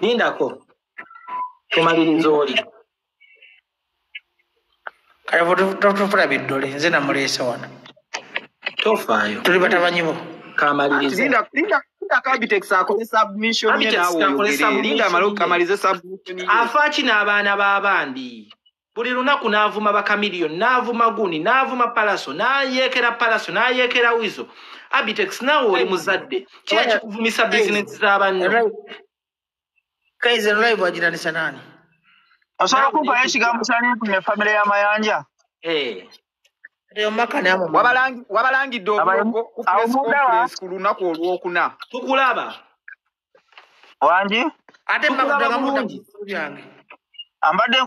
Lindako. Tumaliriza oli. Kale tofuna biddole nze namuleese wano. Tofaayo. Tuli batabanyibo. Kamaliriza. Linda Abitex akole submission ye nawe. Linda kamalize submission. Afaaki n'abaana b'abandi. Buli lunaku n'avuma ba Chameleon, n'avuma Guni, n'avuma Pallaso, n'ayekera Wizo. Abitex nawe oli muzadde. Kiki kikuvumisa bizinesi z'abanno? Kayz live wagiranisa nani? Osobola kumpa ekigambo kyali ku family ya Mayanja. Leo maka ne amu. Wabalangidde obuko ku lunaku olwokuna. Tukulaba. Wangi? Ate mbakudaga mungi. Mbadde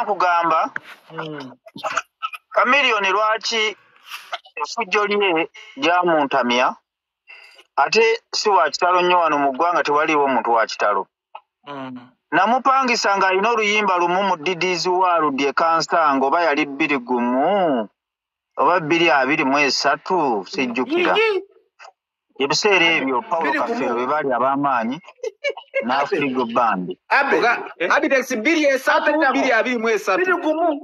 nkugamba Chameleon lwaki effujjo lye lyamuntamya ate si wa kitalo nnyo wano mu ggwanga tewaliwo omuntu wa kitalo. Namupangisa ng'alina oluyimba lumu mu ddidiizi waaludye Kansango oba yali 21 oba 23 sijjukira. Ebiseera ebyo Paulo Kafeero bwe baali ab'amaanyi n'Afrigo Band. Abitex 23.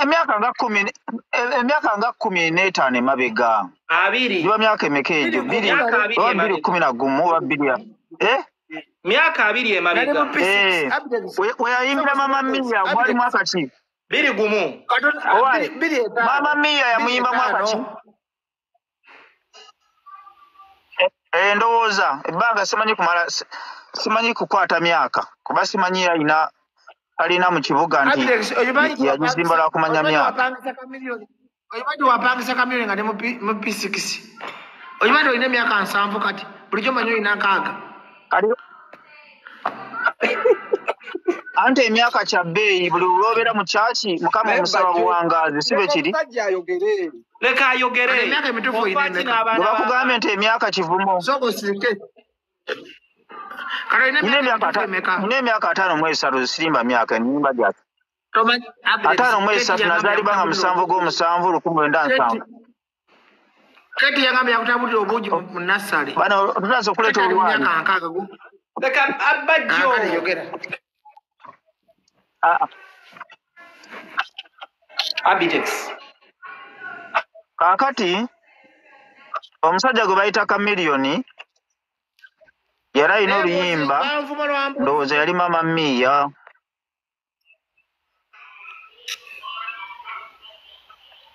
Emyaka nga 15 emabega. Giba myaka emeka egyo? 2011 oba 2 myaka 2 emabega. Weyayimbira Mama Mia gwali mwaka ki? 21. Mama Mia yamuyimba mwaka ki? Ndowooza ebbanga simanyi kukwata myaka kuba simanyi alina mu kibuga nti yagizimba lwa kumanya myaka. Oyibadde wapangisa Chameleon nga ne mu P6. Oyibadde olina emyaka 7 kati bulijjo manyi olina 6. Ante emyaka kya bbeeyi buli lwobeera mu kyaki Mukama omusaba buwangaazi si bwe kiri? Leka ayogere. Emyaka emituufu olina bwe bakugambye nti emyaka kivumo. Nina emyaka 53 sirimba myaka ennyimba gyake. 53 nazaalibwa nga 7 gw'omusanvu 1970. Kati yagambye yakutabulira obuugi mu nassale. Bano tutaze okuleeta olwali. Leka abajjo. Abitex. Kaakati omusajja gwe bayita Chameleon yali alina oluyimba ndowooza yali Mama Mia.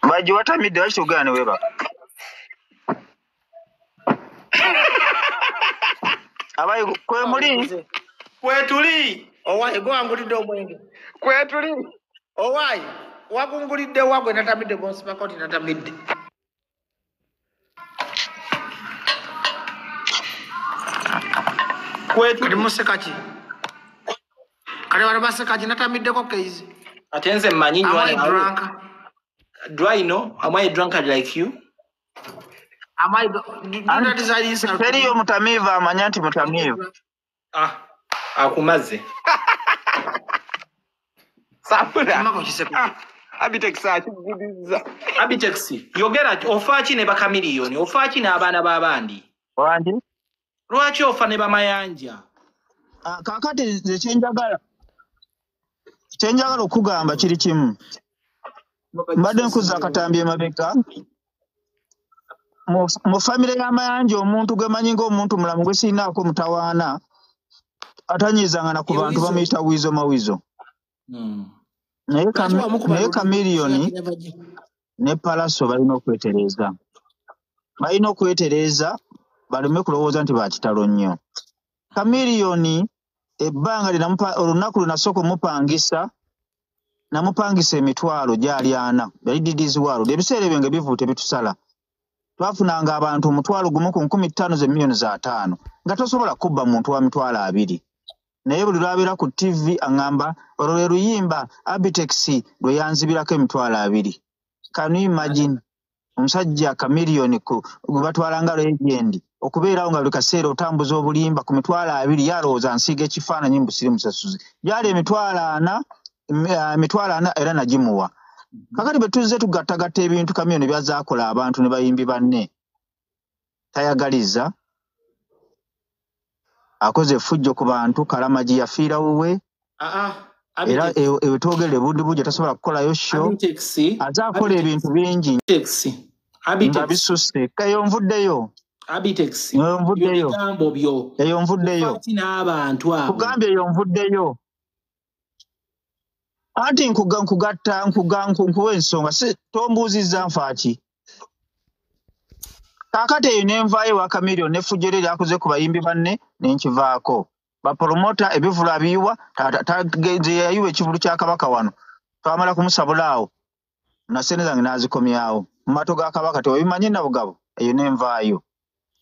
Bajjo watamidde wakitugana ne weebaka. Abayi kwe muli? Kwetuli. Owaye gwangulidde omwenge. Kwetuli. Owaye wakungulidde wagwe natamidde bonsipa koti natamidde. Kwetuli musekaki. Kale wale basekaki natamiddeko Kayz. Atenze mmanyi nyo. Do I know? Am I a drunkard like you? Am I not deciding something? Teriyo mutamiva amanya nti mutamiva. Akumaze. Sapura. Abitex akibudiza. Abitex yogera ofaaki ne ba Chameleon, ofaaki n'abaana b'abandi. Wandi? Lwaki ofa ne ba Mayanja? Kaakati ze kyenjagala okugamba kiri kimu. Mbadde nkuza akatambi emabega. Mu famire ya Mayanja omuntu gwe manyi ng'omuntu mulamu gwe sirinaako mutawaana atanyizanga na ku bantu bamuyita Wizo Mawizo. Naye Chameleon ne Pallaso balina okwetereeza baleme kulowooza nti bakitalo nnyo. Chameleon ebbanga olunaku lunasooka omupangisa namupangisa emitwalo gyali 4 yali ddidiizi waaludde ebiseera ebyo nga bivuute bitusala. Twafunanga abantu omutwalo gumu ku 15 z'emiliyoni za 5 nga tosobola kubba muntu wa mitwalo 2. Naye buli lwabeera ku TV aŋŋamba olwo lwe luyimba Abitex lwe yanzibirako emitwalo 2. Can you imagine omusajja Chameleon gwe batwalanga legend okubeerawo nga buli kaseera otambuza obulimba ku mitwalo 2 yalowooza nsiiga ekifaananyi mbusiri musasuzi. Gyali emitwalo 4 era nagimuwa. Kakati bwe tuzze tugattagatta ebintu Chameleon byazaakola abantu ne bayimbi banne. tayagaliza akoze fujjo ku bantu Kalamaji yafiira wuwe era ebitogere bundi bujja tasobola kukolayo show azakola ebintu bingi nga bisusse kayonvuddeyo Abitex yonvuddeyo ebigambo byo eyonvuddeyo n'abantu abo kugambye eyonvuddeyo anti nkugatta nkuwa ensonga tombuuzizza nfaaki kaakati eyo nenvaayo wa Chameleon ne fujjere lyakuze ku bayimbi banne nenkivaako bapromota ebivulu abiyiwa tagenze yayiwa ekivulu kya Kabaka wano twamala kumusabulaawo na sente zange n'azikomyawo mu maato ga Kabaka tewabimanyi na bugabo eyo nenvaayo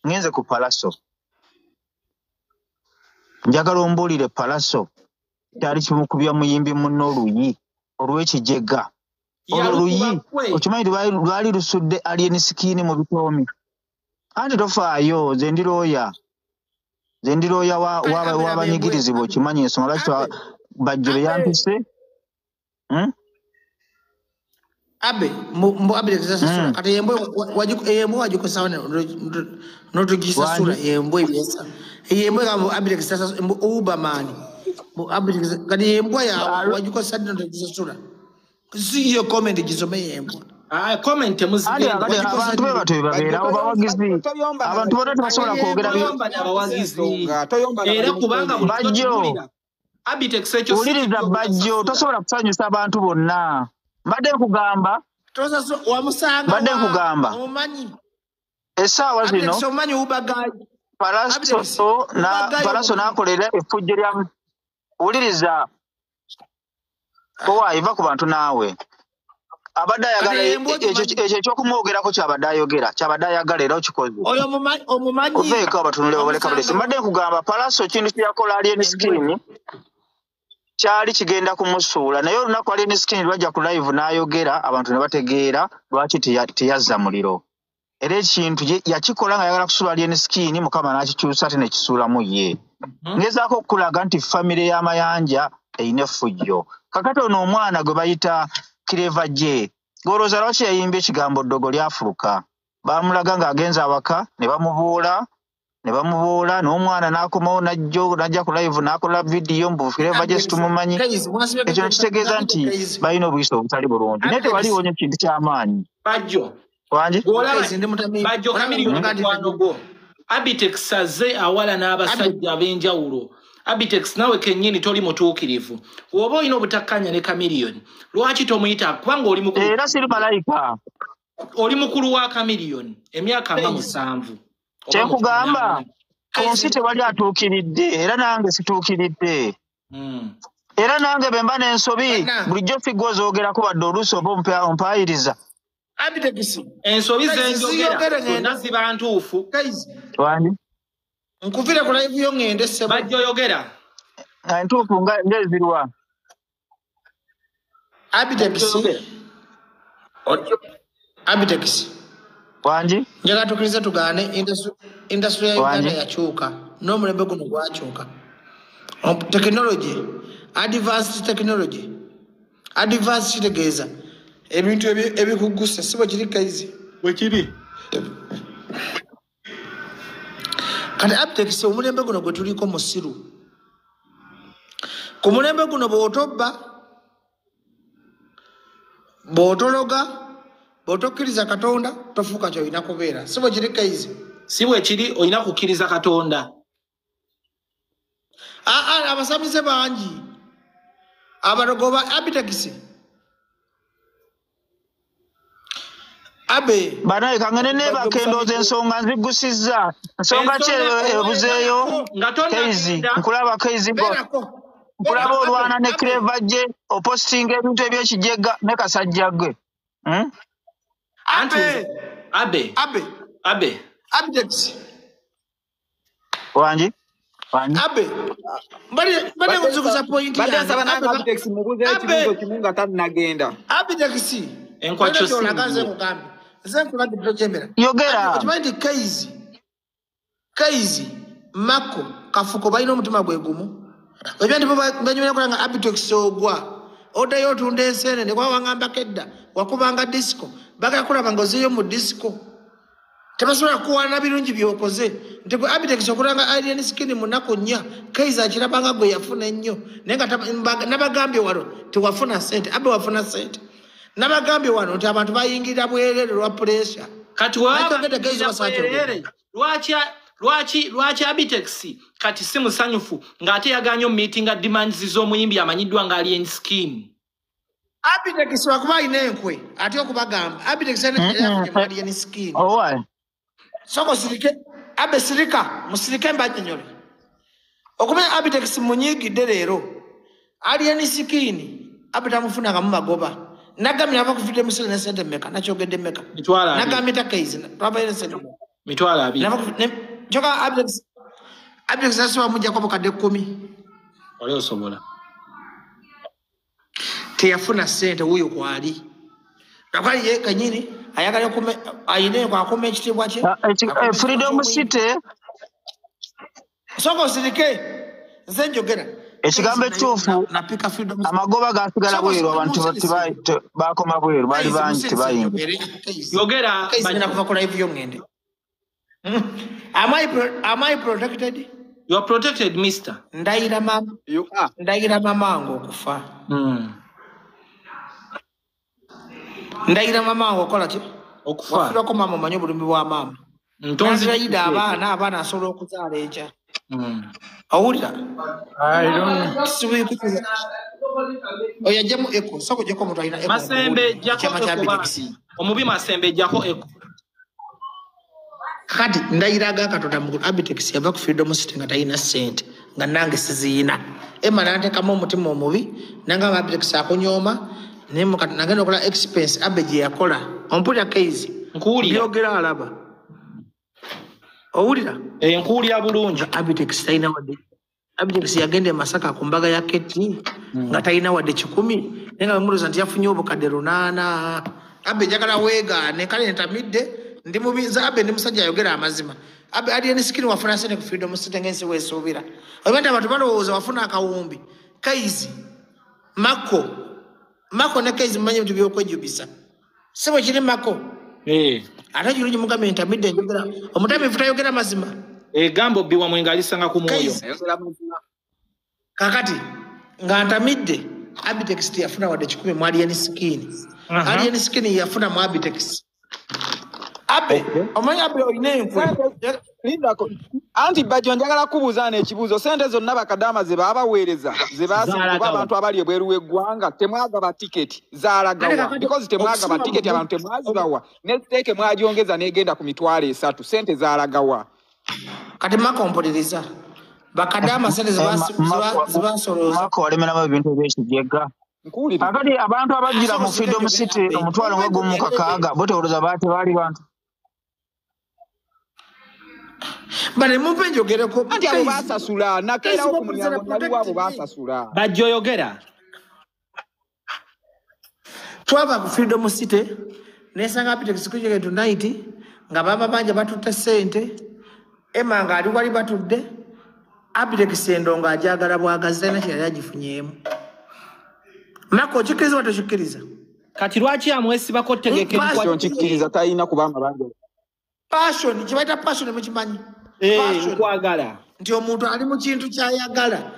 ngenze ku Pallaso njagala ombuulire Pallaso kyali kimukubya muyimbi munno oluyi olw'ekijega olwo oluyi okimanyi lwali lusudde alien skin mu bitoomi anti tofaayo ze ndirooya w'abanyigirizibwa okimanyi ensonga lwaki bajjo be yampise Abe mbo Abitex sasura kati yembo wajikosawa notugisasura yembo ibesa yembo kama Abitex sasura mbo ubamani mbo Abitex kati yembo ya wajikosawa notugisasura si iyo comment gisome yembo comment muzigende abantu babeera abawagizi abantu bonna tebasobola kwogera era kubanga bajjo Abitex ekyo uliriza bajjo tosobola kusanyusa abantu bonna mbadde nkugamba essaawa zino Pallaso n'akolera effujjo lya uliriza owaiva ku bantu naawe abadde ayagala ekyo ekyokumwogerako kyabadde ayagala era okikoze oveeko abatunule babaleka bulesi mbadde nkugamba Pallaso kintu kyeyakola alien skin kyali kigenda kumusuula naye olunaku alien skin lwajja ku live n'ayogera abantu ne bategeera lwaki teyazza muliro era ekintu yakikola nga yagala kusuula alien skin Mukama n'akikyusa ate nekisuulamu ye ngezaako okukulaga nti famire ya Mayanja eyina effujjo kakati ono omwana gwe bayita Kireva J golooza lwaki yayimbye ekigambo ddogo lyafuluka bamulaga ng'agenze awaka ne bamubuula n'omwana n'akomawo n'ajja ku live n'akola vidiyo mbu Kireva J situmumanyi ekyo nekitegeeza nti balina obuyisa obutali bulungi naye tewaliwo nnyo kintu ky'amaanyi wangi bajjo Chameleon Abitex azze awala n'abasajja ab'enjawulo Abitex nawe kennyini toli mutuukirivu oba olina obutakkanya ne Chameleon lwaki tomuyita kubanga oli mukulu era siri malayika oli mukulu wa Chameleon emyaka nga 7 kyekugamba ensi tewali atuukiridde era nange situukiridde era nange bemba n'ensobi bulijjo figwa ozoogerako badde oluusi oba ompaayiriza Abitex ensobi zenjogera zonna ziba ntuufu wangi nkuvire ku live yo ngende sebo bajjo yogera ntuufu ngezirwa Abitex wangi njaga tukiriza tugaane industry ya Uganda yakyuka n'omulembe guno gwakyuka technology advanced kitegeeza ebintu ebikugusa sibo kiri Kayz wekiri kati Abitex omulembe guno gwe tuliko musiru ku mulembe guno bw'otologa bw'otokkiriza Katonda tofuuka ky'olina kubeera sibo kiri Kayz si bwe kiri olina kukkiriza Katonda abasamize bangi abalogo ba Abitex abe banaye kangene ne bakendooza ensonga nzigusizza nsonga ki ebuzeeyo Kayz nkulaba Kayz nkulaba olwana ne Kireva J opostinga ebintu ebyekijega ne kasajja gwe Abitex wangi abe bade kuzukuza point badde nsaba nange Abitex mubuze ekibuzo kimu nga tannagenda Abitex enkwacho yogera okimanyi Kayz Mako Kafuko balina omutima gwe gumu okimanyi banyumira kulanga Abitex ogwa odayo otunda ensene ne kwawangamba kedda wakubanga disco bagala kulaba nga ozeeyo mu disco tebasobola kuwaana birungi byokoze nti gwe Abitex okulanga alien skin munako nnya Kayz akirabanga gwe yafuna ennyo naye nga nabagambye wano tewafuna sente abe wafuna sente nabagambye wano nti abantu bayingirira bwerere lwa pressure kati lwaki Abitex kati si musanyufu ng'ate yaganye meeting demands z'omuyimbi amanyiddwa nga alien skin Abitex wakuba ayina enkwe ate okubagamba Abitex alien skin soko sirike abe sirika musirike mbanyonyole okumenya Abitex munyigidde leero alien skin abita mufuna mu magoba nagamira abakufite musile ne sente meka nachogedde meka nagamita Kayz twabaire sente mitwala abi joka Abitex aswa mujja kwa kade 10 ole osobola teyafuna sente huyo kwali nakwali ye kanyini ayagala kume ayine kwa kume ekitibwa kye Freedom City soko sirike zenjogera ekigambo ekituufu amagoba gasigala bweru abantu bakoma bweru bali bangi tebayinga yogera kuva ku live yongende am I protected? You are protected, mister. Ndaira mama. You are. Ndaira mama ngo kufa. Ndaira mama ngo kola ki? Okufa. Wafira ko mama manyo bulumi bwa mama. Ntonzi yida abana asolo okuzaala eja. Awulira? I don't know. Oya jemu eko, soko jeko muntu ayina eko. Masembe jako eko. Omubi masembe jako eko. Kati ndayiraga katonda mu Abitex yava ku Freedom City nga tayina sente nga nange sizina ema nantekamu omutima omubi nanga Abitex akonyoma nemu kati nagenda okola expense abeje yakola ompulira Kayz nkuulira byogera alaba owulira nkuulira bulungi Abitex tayina wadde Abitex yagende Masaka ku mbaga ya Keti nga tayina wadde 10 nenga muloza nti yafunye obukadde 8 abeje akala wega ne kale ntamidde ndi mubiza abe ndi musajja ayogera amazima abe alien skin wafuna sente ku Freedom City ngense wesobira abantu abantu balowooza wafuna akawumbi Kayz Mako ne Kayz manye mtu byokwejubisa sebo kiri Mako ate kirungi mugamenta midde njogera omutami futa yogera amazima gambo biwa mwengalisanga ku moyo kakati nga ntamidde Abitex yafuna wadde 10 mu alien skin yafuna mu Abitex abe omanya abe oyinenkwe lindako anti bajjo njagala kubuuzana ekibuuzo sente zonna bakadama ze babaweereza ze basinga abantu abali ebweru w'eggwanga temwagaba tiketi zaalagawa because temwagaba tiketi abantu temwazibawa ne stake mwajiongeza negenda ku mitwalo 3 sente zaalagawa kati makompoliriza bakadama sente zibasoroza mako walemera mu bintu ebyekijega akati abantu abajira mu Freedom City omutwalo gwagumu kakaaga bote oloza baate bali bantu bale mumpe njogereko anti abo basasula nakera okumulyango nali wabo basasula bajjo yogera twava ku Freedom City nesanga Abitex kujege tonight nga baba banje batutte sente emanga ali wali batudde Abitex endonga ajagala bwagaze na kya yagifunyemu Mako chikiriza watashikiriza kati lwaki amwesiba ko tegeke kwa chikiriza tayina kubanga banje passion kibaita passion mukimanyi kwagala nti omuntu ali mu kintu kyayagala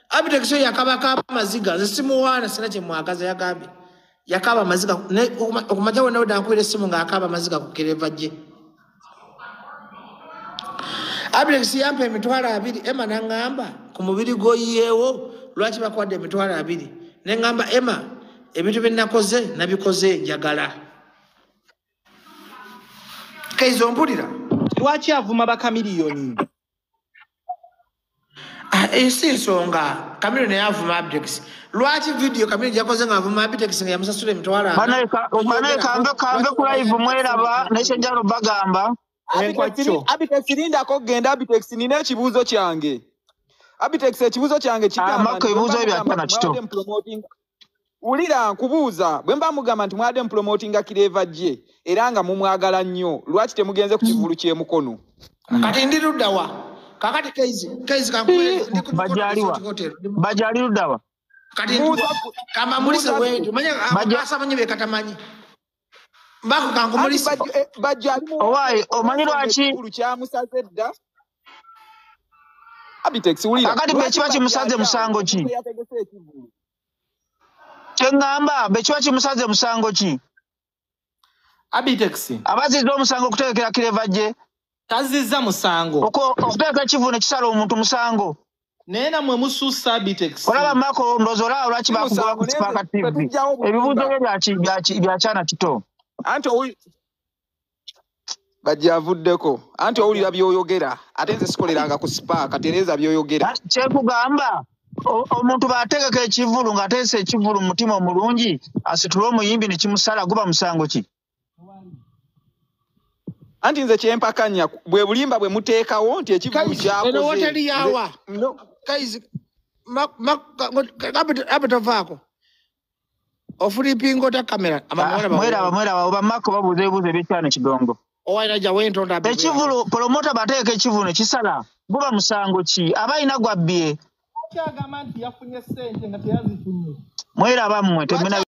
Abitex yakabaka amaziga zisimuwana sina kye mwagaza yagambye yakaba amaziga okumaja wona oda nkwire simu nga akaba amaziga ku kereva je Abitex yampe emitwalo 2 ema nangamba ku mubiri goyewo lwaki bakwadde emitwalo 2 nengamba ema ebintu binakoze nabikoze njagala Kayz ompulira lwaki avuma bakamiliyoni esi nsonga Chameleon yavuma Abitex lwaki video Chameleon yakoze nga avuma Abitex nga yamusasula emitwalo kambe ku live mweraba n'ekyenjalo bagamba Abitex lindako genda Abitex nina ekibuuzo kyange Abitex ekibuuzo kyange kigamba ebibuuzo ebyakana kito ulira nkubuuza bwe mba mugamba nti mwade promotinga kireva je era nga mumwagala nnyo lwaki temugenze ku kivulu ky'emukono kati ndi luddawa kakati Kayz kankuwe bajali luddawa kati kama mulise wetu manya abasa manyi be katamanyi Mbako kankumulisi. Bajjo ali mu Owaayi omanyi lwaki kyamusaze dda. Abitex wulira. Akati be kiba kimusaze musango ki? Kyengamba be kiba kimusaze musango ki? Abitex Abaziza omusango okutegekera kirevajje. tazizza musango. Okuteeka ekivune kisala omuntu musango. Nena mwe mususa Abitex. Olaba Mako ndozora lwaki bakugoba ku Spark TV. Ebibuuzo bye bya kyana kito. Anti bajja avuddeko. Anti owulira by'oyogera. Ate nze sikoleranga ku Spark atereza by'oyogera. Kyekugamba omuntu baategeka ekivulu ng'ateese ekivulu mu mutima omulungi asitula omuyimbi ne kimusala guba musango ki? Anti nze kyempakanya bwe bulimba bwe muteekawo nti ekivulu kyakoze. Eno woteri yawa. Kayz abitavaako. Ofulipingo ta kamera. Mweraba oba Mako babuuza ebibuuzo eby'ekyana kidongo. Owairaja wentonda abe. Ekivulu promoter bateeka ekivulu ne kisala guba musango ki? Abayina gwabbye. Kyagamba nti yafunye ssente nga teyazifunye. Mweraba mmwe temuna